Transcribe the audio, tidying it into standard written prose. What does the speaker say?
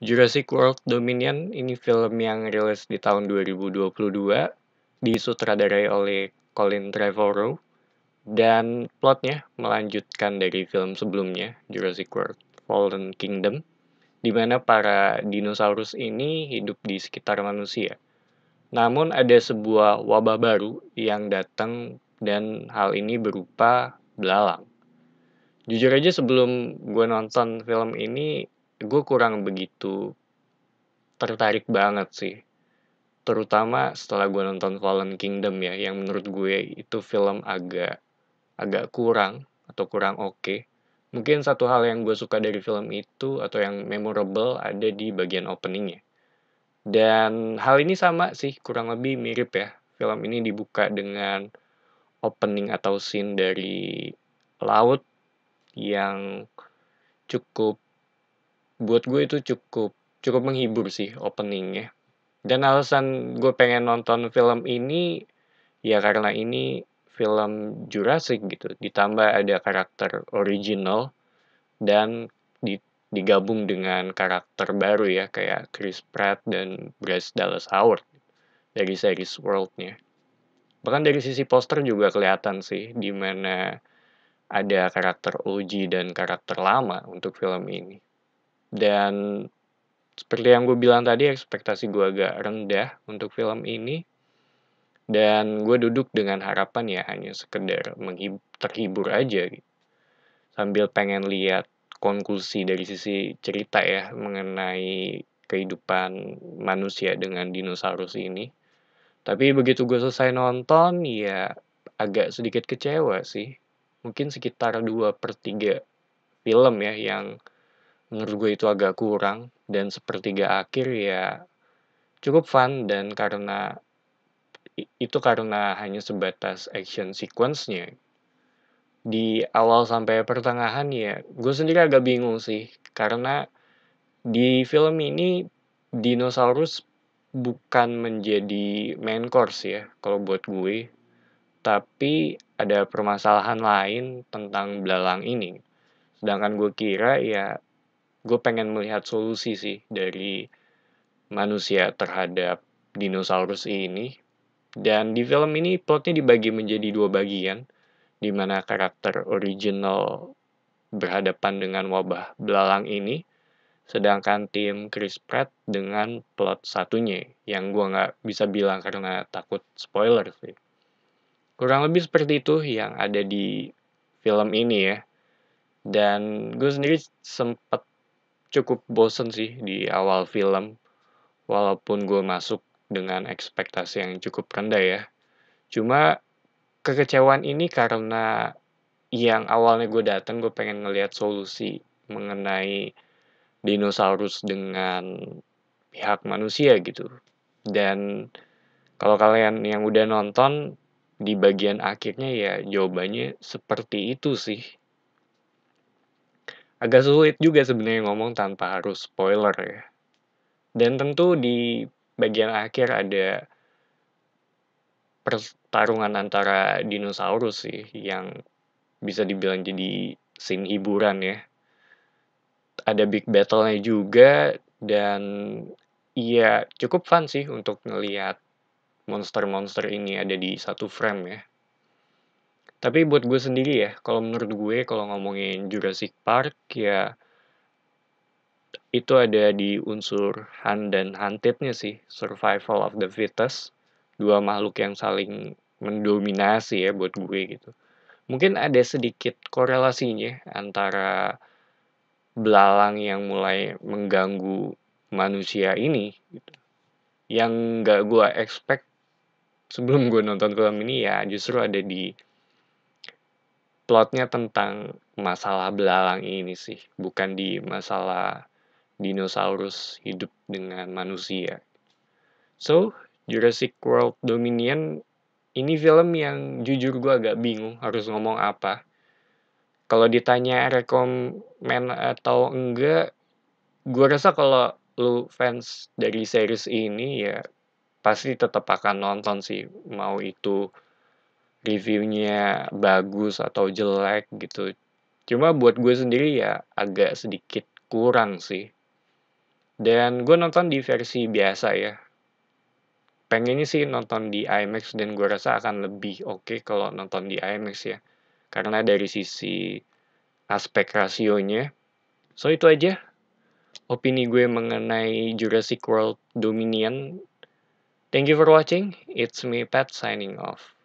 Jurassic World Dominion ini film yang rilis di tahun 2022, disutradarai oleh Colin Trevorrow, dan plotnya melanjutkan dari film sebelumnya, Jurassic World Fallen Kingdom, di mana para dinosaurus ini hidup di sekitar manusia. Namun ada sebuah wabah baru yang datang dan hal ini berupa belalang. Jujur aja sebelum gue nonton film ini, gue kurang begitu tertarik banget sih. Terutama setelah gue nonton Fallen Kingdom ya, yang menurut gue itu film agak agak kurang atau kurang oke. Mungkin satu hal yang gue suka dari film itu atau yang memorable ada di bagian openingnya. Dan hal ini sama sih, kurang lebih mirip ya. Film ini dibuka dengan opening atau scene dari laut yang cukup, buat gue itu cukup cukup menghibur sih openingnya. Dan alasan gue pengen nonton film ini ya karena ini film Jurassic gitu, ditambah ada karakter original dan digabung dengan karakter baru ya kayak Chris Pratt dan Bryce Dallas Howard dari series World-nya. Bahkan dari sisi poster juga kelihatan sih di mana ada karakter OG dan karakter lama untuk film ini. Dan seperti yang gue bilang tadi, ekspektasi gue agak rendah untuk film ini. Dan gue duduk dengan harapan ya hanya sekedar terhibur aja gitu. Sambil pengen lihat konklusi dari sisi cerita ya mengenai kehidupan manusia dengan dinosaurus ini. Tapi begitu gue selesai nonton ya agak sedikit kecewa sih. Mungkin sekitar 2/3 film ya yang menurut gue itu agak kurang. Dan sepertiga akhir ya cukup fun dan karena hanya sebatas action sequence-nya. Di awal sampai pertengahan ya, gue sendiri agak bingung sih, karena di film ini dinosaurus bukan menjadi main course ya, kalau buat gue, tapi ada permasalahan lain tentang belalang ini. Sedangkan gue kira ya, gue pengen melihat solusi sih dari manusia terhadap dinosaurus ini. Dan di film ini plotnya dibagi menjadi dua bagian, di mana karakter original berhadapan dengan wabah belalang ini, sedangkan tim Chris Pratt dengan plot satunya, yang gue nggak bisa bilang karena takut spoiler sih. Kurang lebih seperti itu yang ada di film ini ya. Dan gue sendiri sempet cukup bosen sih di awal film, walaupun gue masuk dengan ekspektasi yang cukup rendah ya. Cuma kekecewaan ini karena yang awalnya gue datang gue pengen ngelihat solusi mengenai dinosaurus dengan pihak manusia gitu. Dan kalau kalian yang udah nonton di bagian akhirnya ya jawabannya seperti itu sih. Agak sulit juga sebenarnya ngomong tanpa harus spoiler ya. Dan tentu di bagian akhir ada pertarungan antara dinosaurus sih yang bisa dibilang jadi scene hiburan ya. Ada big battle-nya juga dan iya cukup fun sih untuk ngelihat monster-monster ini ada di satu frame ya. Tapi buat gue sendiri ya, kalau menurut gue kalau ngomongin Jurassic Park ya itu ada di unsur hunt dan hunted-nya sih, survival of the fittest, dua makhluk yang saling mendominasi ya buat gue gitu. Mungkin ada sedikit korelasinya antara belalang yang mulai mengganggu manusia ini gitu. Yang nggak gue expect sebelum gue nonton film ini ya justru ada di plotnya tentang masalah belalang ini sih, bukan di masalah dinosaurus hidup dengan manusia. So, Jurassic World Dominion ini film yang jujur gue agak bingung harus ngomong apa. Kalau ditanya rekomen atau enggak, gue rasa kalau lu fans dari series ini ya pasti tetap akan nonton sih, mau itu reviewnya bagus atau jelek gitu. Cuma buat gue sendiri ya agak sedikit kurang sih. Dan gue nonton di versi biasa ya. Pengennya sih nonton di IMAX dan gue rasa akan lebih oke kalau nonton di IMAX ya. Karena dari sisi aspek rasionya. So itu aja opini gue mengenai Jurassic World Dominion. Thank you for watching. It's me Pat signing off.